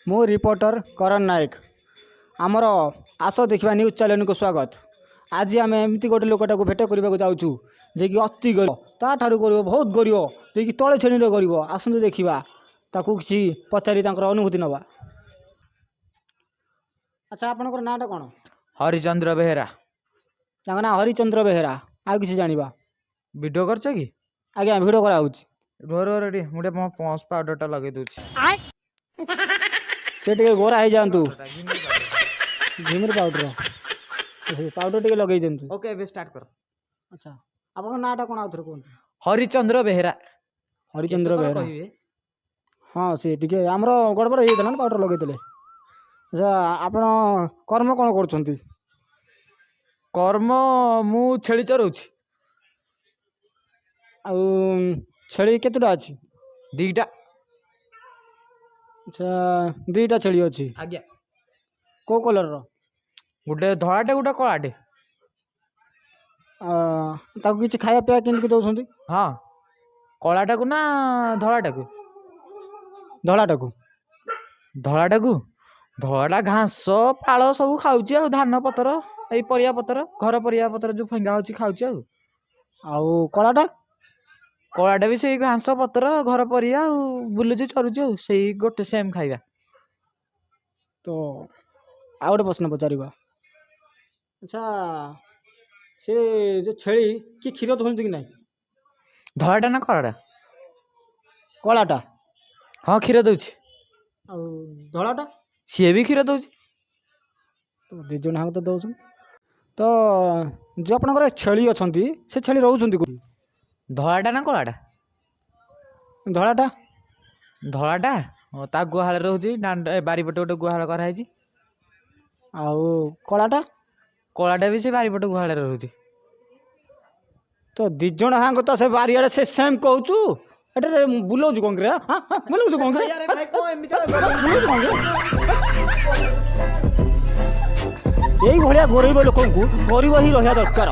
मु रिपोर्टर करण नायक आमर आस देखा न्यूज चैनल को स्वागत। आज आम एमती गोटे लोकटा को भेट करने जाऊँ जे कि अति गरीब ताठू गरीब बहुत गरीब जे कि तले श्रेणी गरीब आसतु देखा ताकू किसी पचारि अनुभूति नवा। अच्छा आपनकर नाटा कौन? हरिचंद्र बेहेरा। ना हरिचंद्र बेहेरा आ किसी जानिबा वीडियो करछ कि? आज्ञा भिड करा रोर रेडी मुझे मो पॉन्स पाउडर टा लगे दूची से टे गोरा हो जातु झिमर पाउडर पाउडर टे लगे दिंतु। ओके बे स्टार्ट कर। अच्छा आपन नाटा कोन आउथर कोन? हरिचंद्र बेहेरा। हरिचंद्र बेहेरा हाँ से टिके हमरो गड़बड़ हे ना पाउडर लगे देले। अच्छा आपन कर्म कोन करछंती? कर्म मु छेली चरौछि। आ छेली केतुटा अछि? दीटा। अच्छा दुईटा छेली अछि। आज्ञा को कलर रो? गुटे धଳାटे गुटे कलाटे। ताकू किछि खाया पिया किंति दउछंती? हाँ कलाटा को ना धଳାटा को? धलाटा को। धଳାटा को धଳାटा घास पाଳ सब खाउछि आ धान पतर एई परिया पतर घर परिया पतर जो फंगा होछि खाउछि आ कलाटा? कलाटा भी सेई घास पतर घर परिया बुलुछि चरुछि आ सेई गोटे सेम खाइबा। तो आ गोटे प्रश्न पचारिबा। अच्छा से जो छेली कि क्षीर दुहंती कि नहीं? धଳାटा ना कलाटा? कलाटा हाँ क्षीर दउछि। आ धलाटा? सी भी क्षीर दउछि। तो दि जण हम तो दउछन। तो जो आपनकर छेली अछंती से छेली रहउछंती कोठी? धଳାटा ना कलाटा? धलाटा? धଳାटा ता गुहाल रहउछि बारीपटे गोटे गुहाल कराइछि। आ कलाटा? कलाटा भी से बारीपटे गुहाल रहउछि। तो दि जण हांग तो से बारियाडे से सेम कहूछु एटे बुलाउछु कोन रे? हां हां बुलाउछु कोन रे? यार भाई को एमिति यही भलिया गरीब लोक गरीब ही रहा दरकार।